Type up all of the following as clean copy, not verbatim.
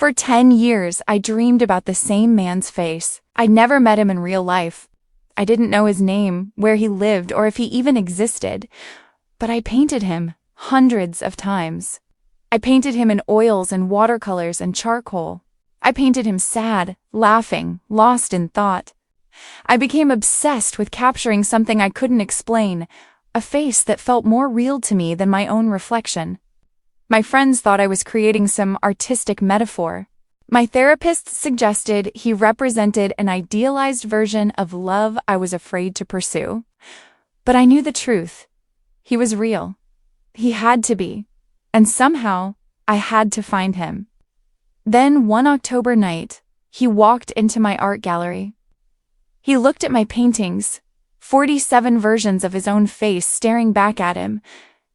For 10 years, I dreamed about the same man's face. I'd never met him in real life. I didn't know his name, where he lived, or if he even existed. But I painted him hundreds of times. I painted him in oils and watercolors and charcoal. I painted him sad, laughing, lost in thought. I became obsessed with capturing something I couldn't explain, a face that felt more real to me than my own reflection. My friends thought I was creating some artistic metaphor. My therapist suggested he represented an idealized version of love I was afraid to pursue. But I knew the truth. He was real. He had to be. And somehow, I had to find him. Then one October night, he walked into my art gallery. He looked at my paintings, 47 versions of his own face staring back at him,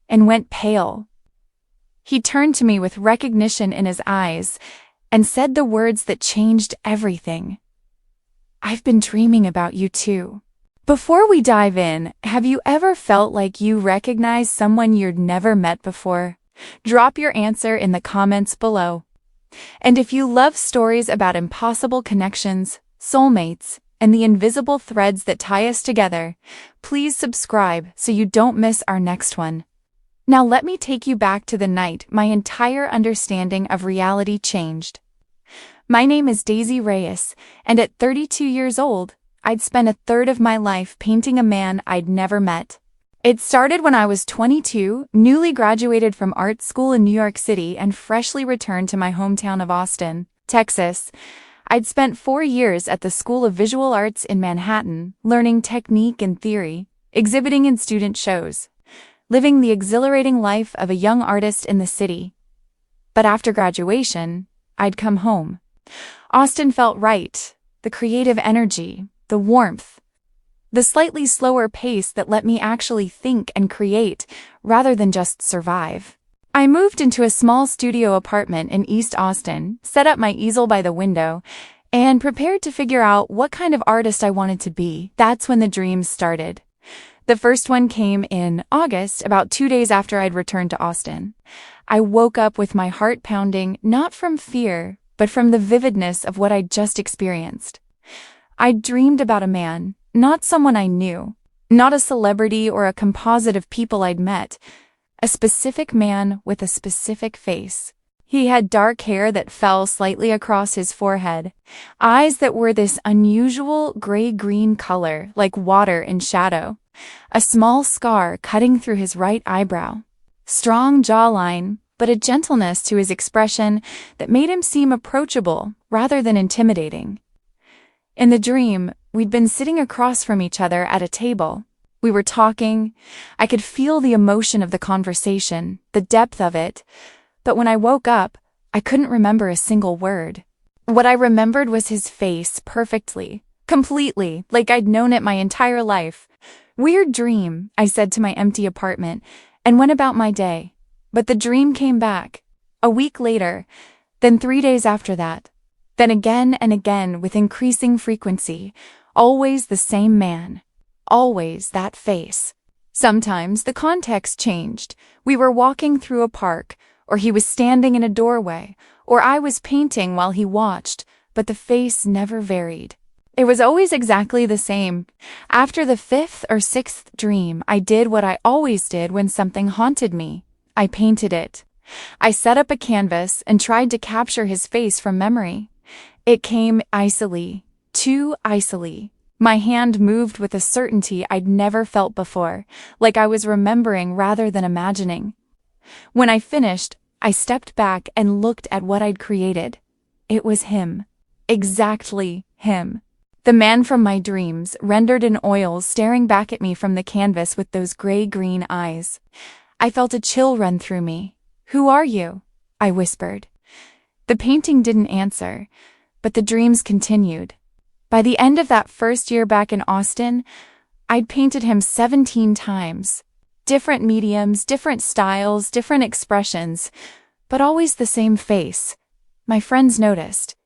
and went pale. He turned to me with recognition in his eyes and said the words that changed everything. "I've been dreaming about you too." Before we dive in, have you ever felt like you recognize someone you'd never met before? Drop your answer in the comments below. And if you love stories about impossible connections, soulmates, and the invisible threads that tie us together, please subscribe so you don't miss our next one. Now let me take you back to the night my entire understanding of reality changed. My name is Daisy Reyes, and at 32 years old, I'd spent a third of my life painting a man I'd never met. It started when I was 22, newly graduated from art school in New York City and freshly returned to my hometown of Austin, Texas. I'd spent 4 years at the School of Visual Arts in Manhattan, learning technique and theory, exhibiting in student shows, living the exhilarating life of a young artist in the city. But after graduation, I'd come home. Austin felt right, the creative energy, the warmth, the slightly slower pace that let me actually think and create rather than just survive. I moved into a small studio apartment in East Austin, set up my easel by the window, and prepared to figure out what kind of artist I wanted to be. That's when the dreams started. The first one came in August, about 2 days after I'd returned to Austin. I woke up with my heart pounding, not from fear, but from the vividness of what I'd just experienced. I dreamed about a man, not someone I knew, not a celebrity or a composite of people I'd met, a specific man with a specific face. He had dark hair that fell slightly across his forehead, eyes that were this unusual gray-green color like water in shadow, a small scar cutting through his right eyebrow, strong jawline, but a gentleness to his expression that made him seem approachable rather than intimidating. In the dream, we'd been sitting across from each other at a table. We were talking. I could feel the emotion of the conversation, the depth of it. But when I woke up, I couldn't remember a single word. What I remembered was his face perfectly, completely, like I'd known it my entire life. "Weird dream," I said to my empty apartment, and went about my day. But the dream came back. A week later, then 3 days after that. Then again and again with increasing frequency, always the same man, always that face. Sometimes the context changed. We were walking through a park, or he was standing in a doorway, or I was painting while he watched, but the face never varied. It was always exactly the same. After the 5th or 6th dream, I did what I always did when something haunted me. I painted it. I set up a canvas and tried to capture his face from memory. It came icily, too icily. My hand moved with a certainty I'd never felt before, like I was remembering rather than imagining. When I finished, I stepped back and looked at what I'd created. It was him. Exactly him. The man from my dreams, rendered in oils, staring back at me from the canvas with those gray-green eyes. I felt a chill run through me. "Who are you?" I whispered. The painting didn't answer, but the dreams continued. By the end of that first year back in Austin, I'd painted him 17 times. Different mediums, different styles, different expressions, but always the same face. My friends noticed.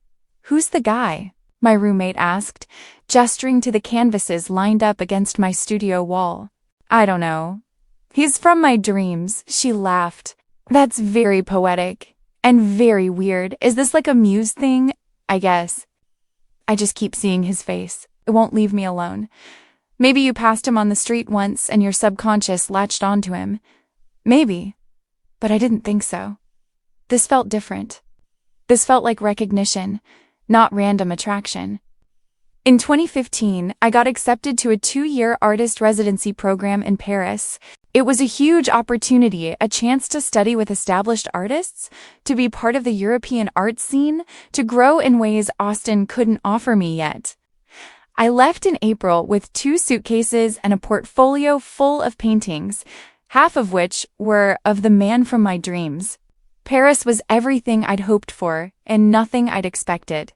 "Who's the guy?" my roommate asked, gesturing to the canvases lined up against my studio wall. "I don't know. He's from my dreams," she laughed. "That's very poetic. And very weird. Is this like a muse thing? I guess. I just keep seeing his face. It won't leave me alone. Maybe you passed him on the street once and your subconscious latched onto him. Maybe. But I didn't think so. This felt different. This felt like recognition, not random attraction. In 2015, I got accepted to a 2-year artist residency program in Paris. It was a huge opportunity, a chance to study with established artists, to be part of the European art scene, to grow in ways Austin couldn't offer me yet. I left in April with 2 suitcases and a portfolio full of paintings, half of which were of the man from my dreams. Paris was everything I'd hoped for and nothing I'd expected.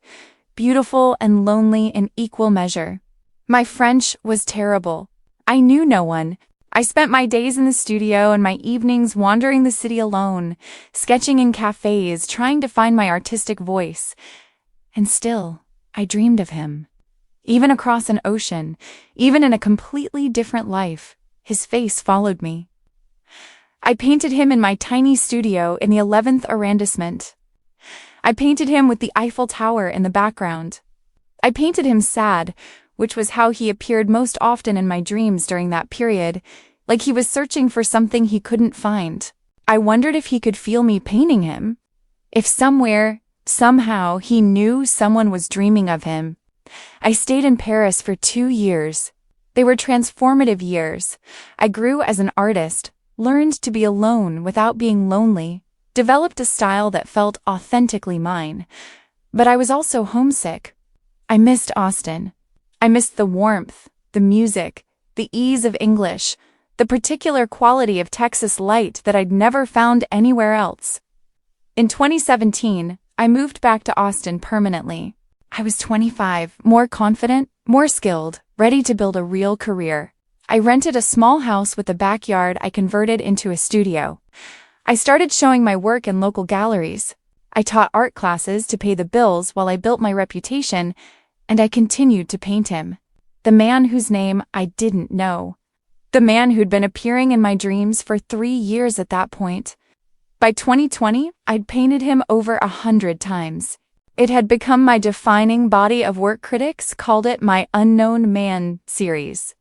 Beautiful and lonely in equal measure. My French was terrible. I knew no one. I spent my days in the studio and my evenings wandering the city alone, sketching in cafes, trying to find my artistic voice. And still, I dreamed of him. Even across an ocean, even in a completely different life, his face followed me. I painted him in my tiny studio in the 11th arrondissement. I painted him with the Eiffel Tower in the background. I painted him sad, which was how he appeared most often in my dreams during that period, like he was searching for something he couldn't find. I wondered if he could feel me painting him. If somewhere, somehow, he knew someone was dreaming of him. I stayed in Paris for 2 years. They were transformative years. I grew as an artist, learned to be alone without being lonely, developed a style that felt authentically mine. But I was also homesick. I missed Austin. I missed the warmth, the music, the ease of English, the particular quality of Texas light that I'd never found anywhere else. In 2017, I moved back to Austin permanently. I was 25, more confident, more skilled, ready to build a real career. I rented a small house with a backyard I converted into a studio. I started showing my work in local galleries. I taught art classes to pay the bills while I built my reputation, and I continued to paint him. The man whose name I didn't know. The man who'd been appearing in my dreams for 3 years at that point. By 2020, I'd painted him over 100 times. It had become my defining body of work. Critics called it my Unknown Man series.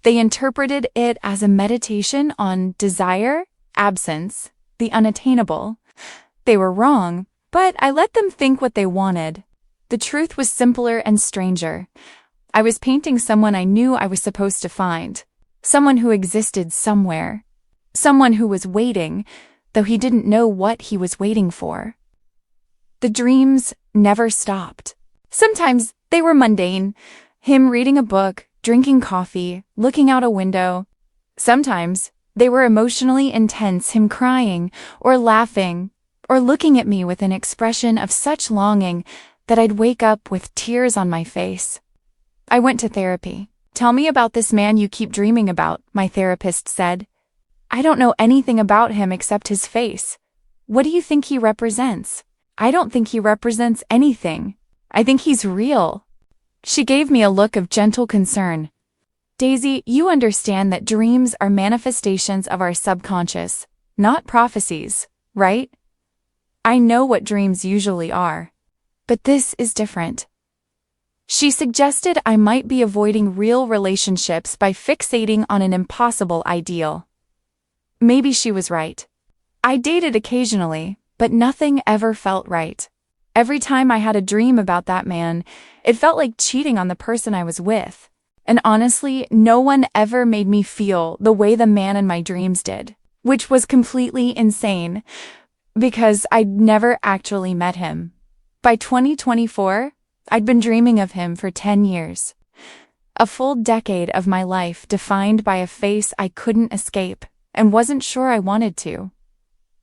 They interpreted it as a meditation on desire, absence, the unattainable. They were wrong, but I let them think what they wanted. The truth was simpler and stranger. I was painting someone I knew I was supposed to find. Someone who existed somewhere. Someone who was waiting, though he didn't know what he was waiting for. The dreams never stopped. Sometimes they were mundane. Him reading a book, drinking coffee, looking out a window. Sometimes they were emotionally intense, him crying, or laughing, or looking at me with an expression of such longing that I'd wake up with tears on my face. I went to therapy. "Tell me about this man you keep dreaming about," my therapist said. "I don't know anything about him except his face. What do you think he represents?" "I don't think he represents anything. I think he's real." She gave me a look of gentle concern. "Daisy, you understand that dreams are manifestations of our subconscious, not prophecies, right?" "I know what dreams usually are. But this is different." She suggested I might be avoiding real relationships by fixating on an impossible ideal. Maybe she was right. I dated occasionally, but nothing ever felt right. Every time I had a dream about that man, it felt like cheating on the person I was with. And honestly, no one ever made me feel the way the man in my dreams did, which was completely insane, because I'd never actually met him. By 2024, I'd been dreaming of him for 10 years. A full decade of my life defined by a face I couldn't escape and wasn't sure I wanted to.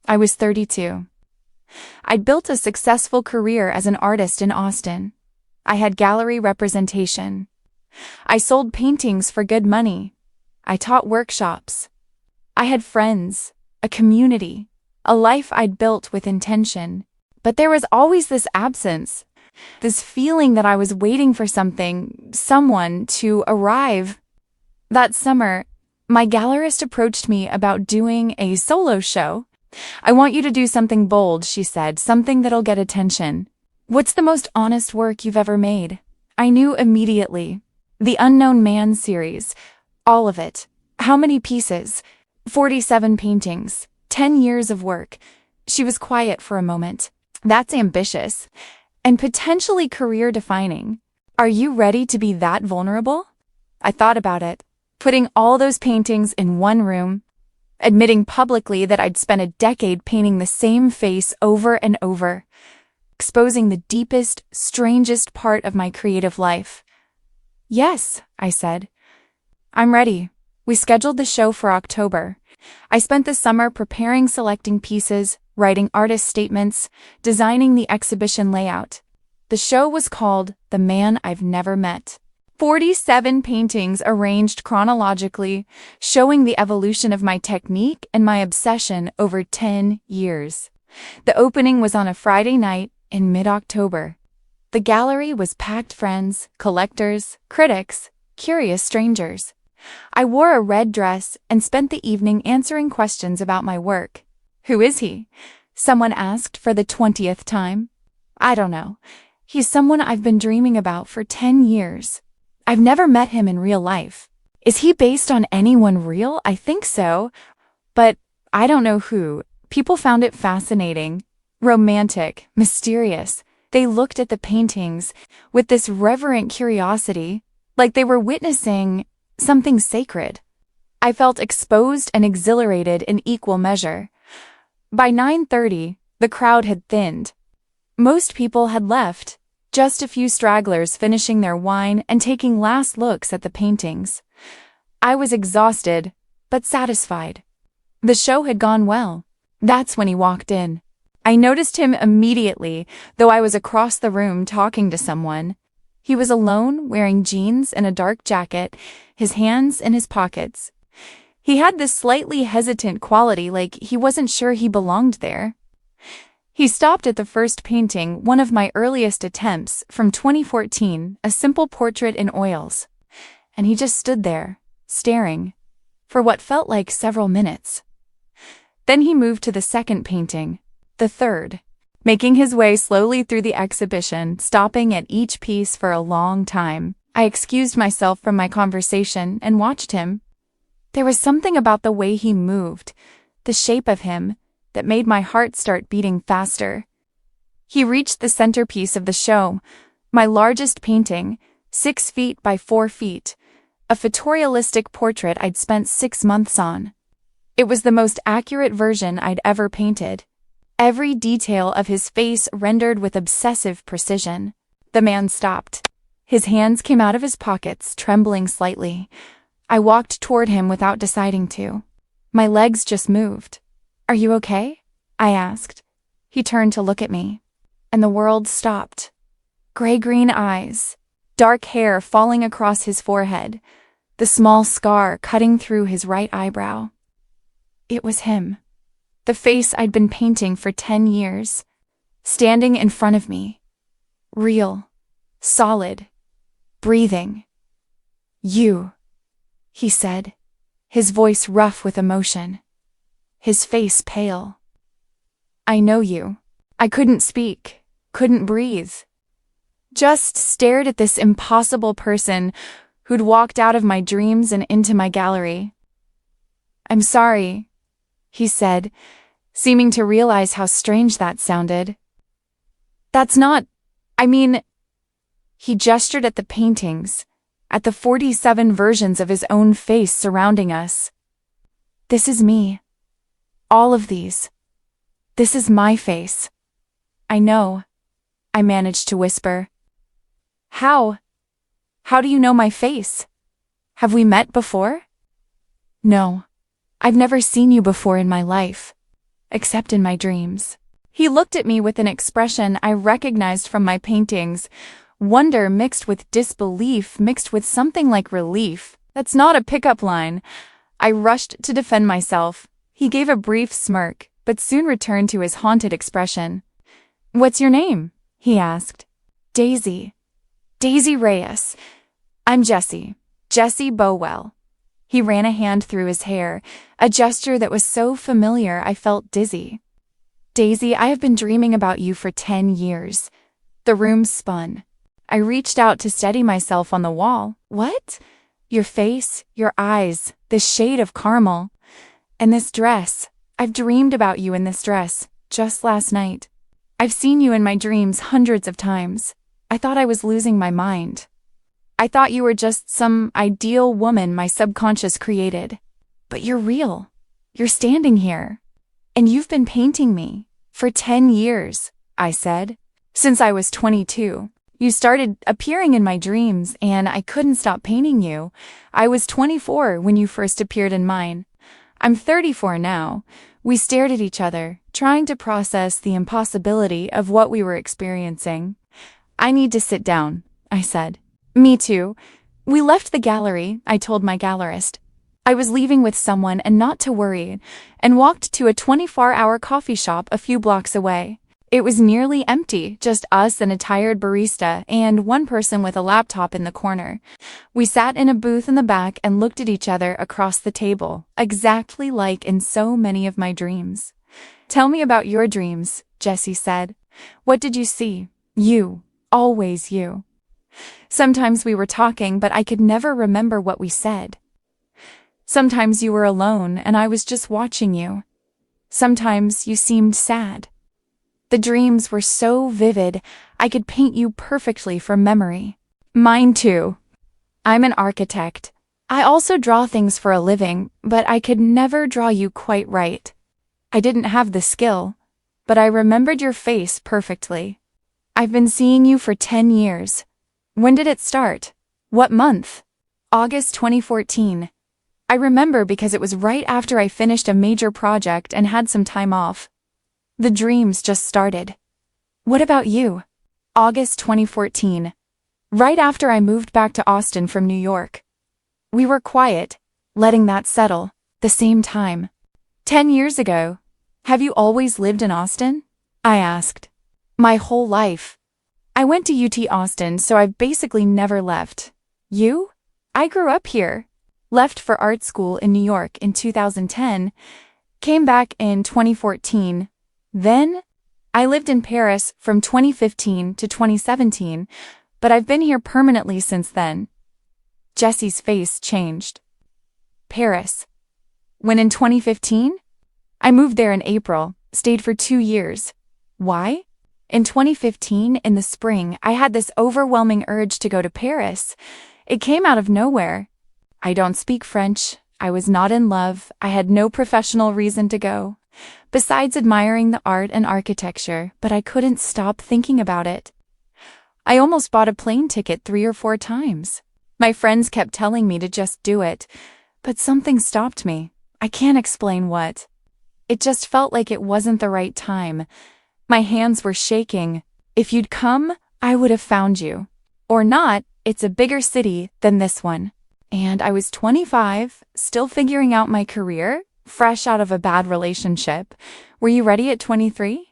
I was 32. I'd built a successful career as an artist in Austin. I had gallery representation. I sold paintings for good money. I taught workshops. I had friends, a community, a life I'd built with intention. But there was always this absence, this feeling that I was waiting for something, someone to arrive. That summer, my gallerist approached me about doing a solo show. I want you to do something bold, she said, something that'll get attention. What's the most honest work you've ever made? I knew immediately. The Unknown Man series. All of it. How many pieces? 47 paintings. 10 years of work. She was quiet for a moment. That's ambitious. And potentially career-defining. Are you ready to be that vulnerable? I thought about it. Putting all those paintings in one room. Admitting publicly that I'd spent a decade painting the same face over and over. Exposing the deepest, strangest part of my creative life. Yes, I said. I'm ready. We scheduled the show for October. I spent the summer preparing selecting pieces, writing artist statements, designing the exhibition layout. The show was called The Man I've Never Met. 47 paintings arranged chronologically, showing the evolution of my technique and my obsession over 10 years. The opening was on a Friday night in mid-October. The gallery was packed friends, collectors, critics, curious strangers. I wore a red dress and spent the evening answering questions about my work. Who is he? Someone asked for the 20th time. I don't know. He's someone I've been dreaming about for 10 years. I've never met him in real life. Is he based on anyone real? I think so. But I don't know who. People found it fascinating, romantic, mysterious. They looked at the paintings with this reverent curiosity, like they were witnessing something sacred. I felt exposed and exhilarated in equal measure. By 9:30, the crowd had thinned. Most people had left, just a few stragglers finishing their wine and taking last looks at the paintings. I was exhausted, but satisfied. The show had gone well. That's when he walked in. I noticed him immediately, though I was across the room talking to someone. He was alone, wearing jeans and a dark jacket, his hands in his pockets. He had this slightly hesitant quality, like he wasn't sure he belonged there. He stopped at the first painting, one of my earliest attempts, from 2014, a simple portrait in oils. And he just stood there, staring, for what felt like several minutes. Then he moved to the second painting, the third, making his way slowly through the exhibition, stopping at each piece for a long time. I excused myself from my conversation and watched him. There was something about the way he moved, the shape of him, that made my heart start beating faster. He reached the centerpiece of the show, my largest painting, 6 feet by 4 feet, a photorealistic portrait I'd spent 6 months on. It was the most accurate version I'd ever painted. Every detail of his face rendered with obsessive precision. The man stopped. His hands came out of his pockets, trembling slightly. I walked toward him without deciding to. My legs just moved. Are you okay? I asked. He turned to look at me, and the world stopped. Gray-green eyes, dark hair falling across his forehead, the small scar cutting through his right eyebrow. It was him. The face I'd been painting for 10 years, standing in front of me. Real, solid, breathing. You, he said, his voice rough with emotion, his face pale. I know you. I couldn't speak, couldn't breathe. Just stared at this impossible person who'd walked out of my dreams and into my gallery. I'm sorry, he said, seeming to realize how strange that sounded. That's not, He gestured at the paintings, at the 47 versions of his own face surrounding us. This is me. All of these. This is my face. I know, I managed to whisper. How? How do you know my face? Have we met before? No, I've never seen you before in my life, except in my dreams. He looked at me with an expression I recognized from my paintings, wonder mixed with disbelief, mixed with something like relief. That's not a pickup line. I rushed to defend myself. He gave a brief smirk, but soon returned to his haunted expression. What's your name? He asked. Daisy. Daisy Reyes. I'm Jessie. Jessie Bowell. He ran a hand through his hair, a gesture that was so familiar I felt dizzy. Daisy, I have been dreaming about you for 10 years. The room spun. I reached out to steady myself on the wall. What? Your face, your eyes, this shade of caramel. And this dress. I've dreamed about you in this dress, just last night. I've seen you in my dreams hundreds of times. I thought I was losing my mind. I thought you were just some ideal woman my subconscious created. But you're real. You're standing here. And you've been painting me. For 10 years, I said. Since I was 22. You started appearing in my dreams, and I couldn't stop painting you. I was 24 when you first appeared in mine. I'm 34 now. We stared at each other, trying to process the impossibility of what we were experiencing. I need to sit down, I said. Me too. We left the gallery, I told my gallerist. I was leaving with someone and not to worry, and walked to a 24-hour coffee shop a few blocks away. It was nearly empty, just us and a tired barista and one person with a laptop in the corner. We sat in a booth in the back and looked at each other across the table, exactly like in so many of my dreams. Tell me about your dreams, Jessie said. What did you see? You. Always you. Sometimes we were talking, but I could never remember what we said. Sometimes you were alone and I was just watching you. Sometimes you seemed sad. The dreams were so vivid, I could paint you perfectly from memory. Mine too. I'm an architect. I also draw things for a living, but I could never draw you quite right. I didn't have the skill, but I remembered your face perfectly. I've been seeing you for 10 years. When did it start? What month? August 2014. I remember because it was right after I finished a major project and had some time off. The dreams just started. What about you? August 2014. Right after I moved back to Austin from New York. We were quiet, letting that settle, the same time. 10 years ago. Have you always lived in Austin? I asked. My whole life. I went to UT Austin, so I've basically never left. You? I grew up here. Left for art school in New York in 2010. Came back in 2014. Then, I lived in Paris from 2015 to 2017, but I've been here permanently since then. Jessie's face changed. Paris. When in 2015? I moved there in April, stayed for 2 years. Why? In 2015, in the spring, I had this overwhelming urge to go to Paris. It came out of nowhere. I don't speak French. I was not in love. I had no professional reason to go. Besides admiring the art and architecture, but I couldn't stop thinking about it. I almost bought a plane ticket 3 or 4 times. My friends kept telling me to just do it, but something stopped me. I can't explain what. It just felt like it wasn't the right time. My hands were shaking. If you'd come, I would have found you. Or not, it's a bigger city than this one. And I was 25, still figuring out my career, fresh out of a bad relationship. Were you ready at 23?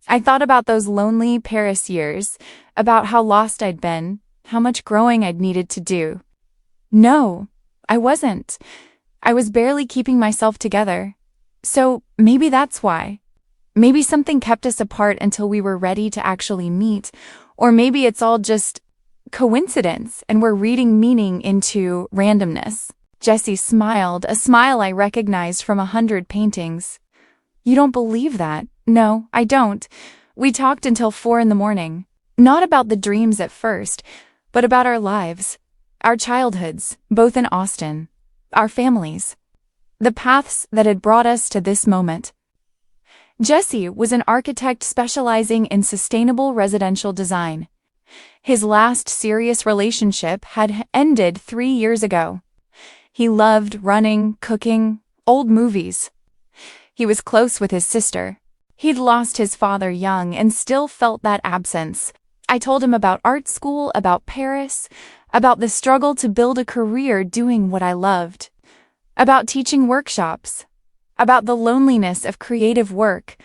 I thought about those lonely Paris years, about how lost I'd been, how much growing I'd needed to do. No, I wasn't. I was barely keeping myself together. So maybe that's why. Maybe something kept us apart until we were ready to actually meet, or maybe it's all just coincidence and we're reading meaning into randomness. Jessie smiled, a smile I recognized from 100 paintings. You don't believe that? No, I don't. We talked until 4 in the morning. Not about the dreams at first, but about our lives, our childhoods, both in Austin, our families, the paths that had brought us to this moment. Jessie was an architect specializing in sustainable residential design. His last serious relationship had ended 3 years ago. He loved running, cooking, old movies. He was close with his sister. He'd lost his father young and still felt that absence. I told him about art school, about Paris, about the struggle to build a career doing what I loved, about teaching workshops, about the loneliness of creative work,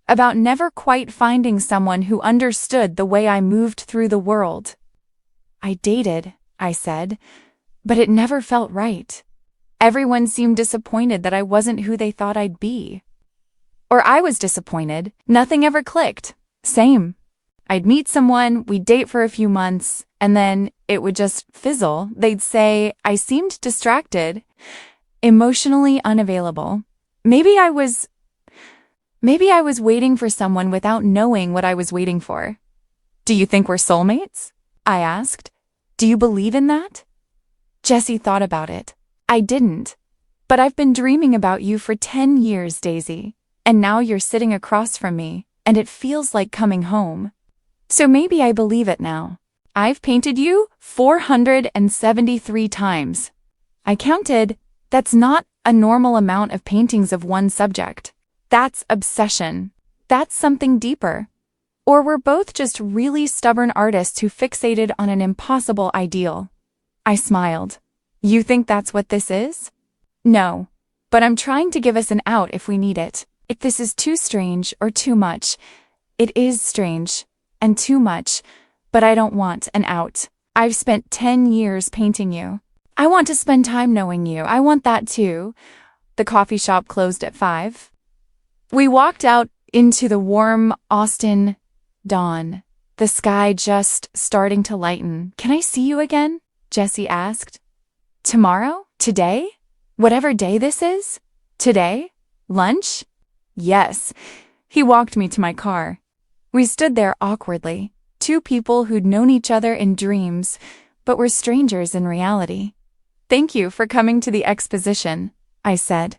about never quite finding someone who understood the way I moved through the world. I dated, I said, but it never felt right. Everyone seemed disappointed that I wasn't who they thought I'd be. Or I was disappointed. Nothing ever clicked. Same. I'd meet someone, we'd date for a few months, and then it would just fizzle. They'd say I seemed distracted, emotionally unavailable. Maybe I was waiting for someone without knowing what I was waiting for. Do you think we're soulmates? I asked. Do you believe in that? Jessie thought about it. I didn't. But I've been dreaming about you for 10 years, Daisy. And now you're sitting across from me, and it feels like coming home. So maybe I believe it now. I've painted you 473 times. I counted. That's not a normal amount of paintings of one subject. That's obsession. That's something deeper. Or we're both just really stubborn artists who fixated on an impossible ideal. I smiled. You think that's what this is? No. But I'm trying to give us an out if we need it. If this is too strange or too much, it is strange and too much, but I don't want an out. I've spent 10 years painting you. I want to spend time knowing you. I want that too. The coffee shop closed at 5. We walked out into the warm Austin dawn, the sky just starting to lighten. Can I see you again? Jessie asked. Tomorrow? Today? Whatever day this is? Today? Lunch? Yes. He walked me to my car. We stood there awkwardly, two people who'd known each other in dreams, but were strangers in reality. Thank you for coming to the exposition, I said.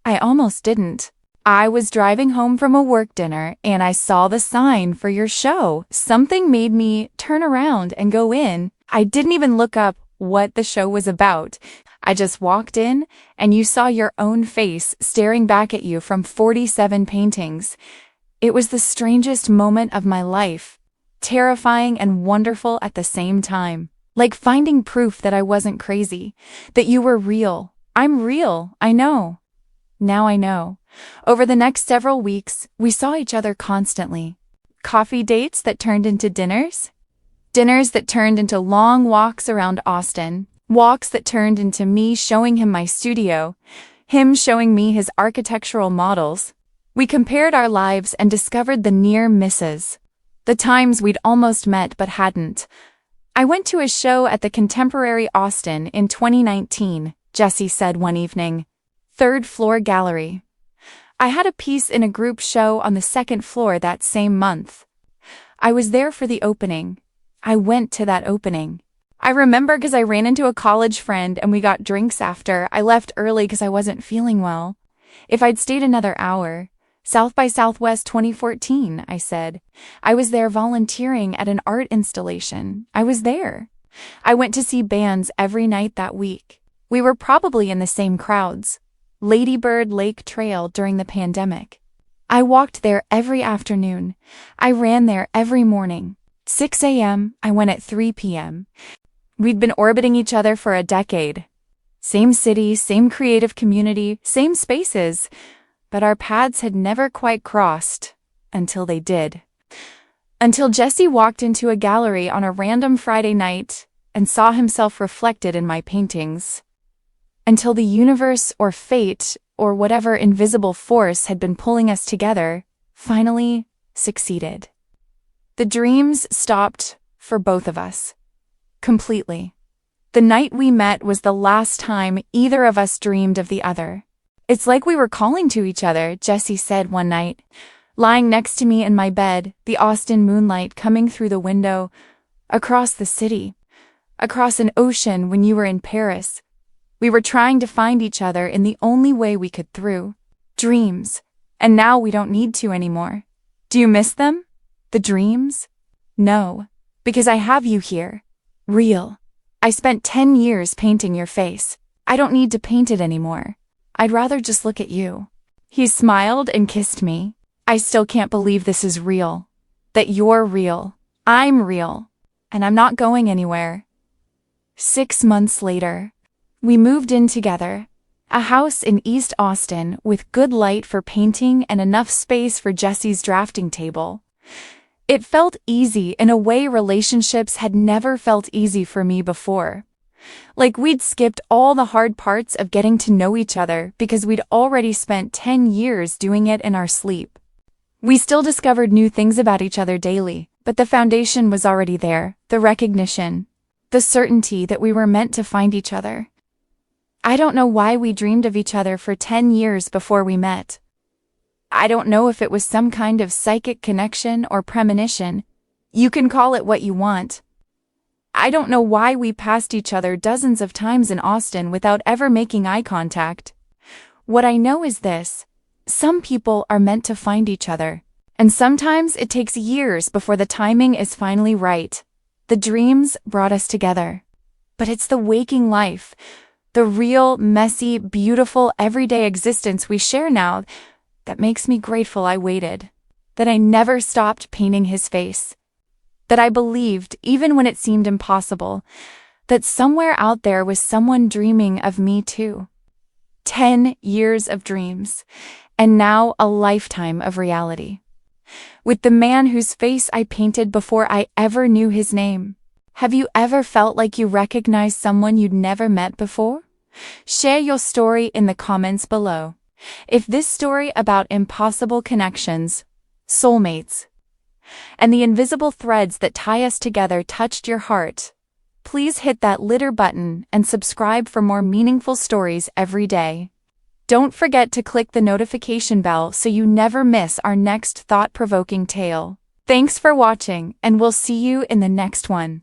I almost didn't. I was driving home from a work dinner and I saw the sign for your show. Something made me turn around and go in. I didn't even look up what the show was about. I just walked in and you saw your own face staring back at you from 47 paintings. It was the strangest moment of my life, terrifying and wonderful at the same time. Like finding proof that I wasn't crazy, that you were real. I'm real, I know. Now I know. Over the next several weeks, we saw each other constantly. Coffee dates that turned into dinners. Dinners that turned into long walks around Austin. Walks that turned into me showing him my studio. Him showing me his architectural models. We compared our lives and discovered the near misses. The times we'd almost met but hadn't. I went to a show at the Contemporary Austin in 2019, Jessie said one evening. 3rd floor gallery. I had a piece in a group show on the 2nd floor that same month. I was there for the opening. I went to that opening. I remember because I ran into a college friend and we got drinks after. I left early because I wasn't feeling well. If I'd stayed another hour. South by Southwest 2014, I said. I was there volunteering at an art installation. I was there. I went to see bands every night that week. We were probably in the same crowds. Ladybird Lake Trail during the pandemic. I walked there every afternoon. I ran there every morning. 6 a.m., I went at 3 p.m. We'd been orbiting each other for a decade. Same city, same creative community, same spaces. But our paths had never quite crossed, until they did. Until Jessie walked into a gallery on a random Friday night and saw himself reflected in my paintings. Until the universe or fate or whatever invisible force had been pulling us together finally succeeded. The dreams stopped for both of us. Completely. The night we met was the last time either of us dreamed of the other. It's like we were calling to each other, Jessie said one night. Lying next to me in my bed, the Austin moonlight coming through the window, across the city, across an ocean when you were in Paris. We were trying to find each other in the only way we could through dreams, and now we don't need to anymore. Do you miss them? The dreams? No, because I have you here. Real. I spent 10 years painting your face. I don't need to paint it anymore. I'd rather just look at you. He smiled and kissed me. I still can't believe this is real. That you're real. I'm real. And I'm not going anywhere. 6 months later, we moved in together. A house in East Austin with good light for painting and enough space for Jessie's drafting table. It felt easy in a way relationships had never felt easy for me before. Like we'd skipped all the hard parts of getting to know each other because we'd already spent 10 years doing it in our sleep. We still discovered new things about each other daily, but the foundation was already there, the recognition, the certainty that we were meant to find each other. I don't know why we dreamed of each other for 10 years before we met. I don't know if it was some kind of psychic connection or premonition. You can call it what you want. I don't know why we passed each other dozens of times in Austin without ever making eye contact. What I know is this: some people are meant to find each other, and sometimes it takes years before the timing is finally right. The dreams brought us together. But it's the waking life, the real, messy, beautiful, everyday existence we share now, that makes me grateful I waited, that I never stopped painting his face, that I believed, even when it seemed impossible, that somewhere out there was someone dreaming of me too. 10 years of dreams, and now a lifetime of reality. With the man whose face I painted before I ever knew his name. Have you ever felt like you recognized someone you'd never met before? Share your story in the comments below. If this story about impossible connections, soulmates, and the invisible threads that tie us together touched your heart, please hit that litter button and subscribe for more meaningful stories every day. Don't forget to click the notification bell so you never miss our next thought-provoking tale. Thanks for watching, and we'll see you in the next one.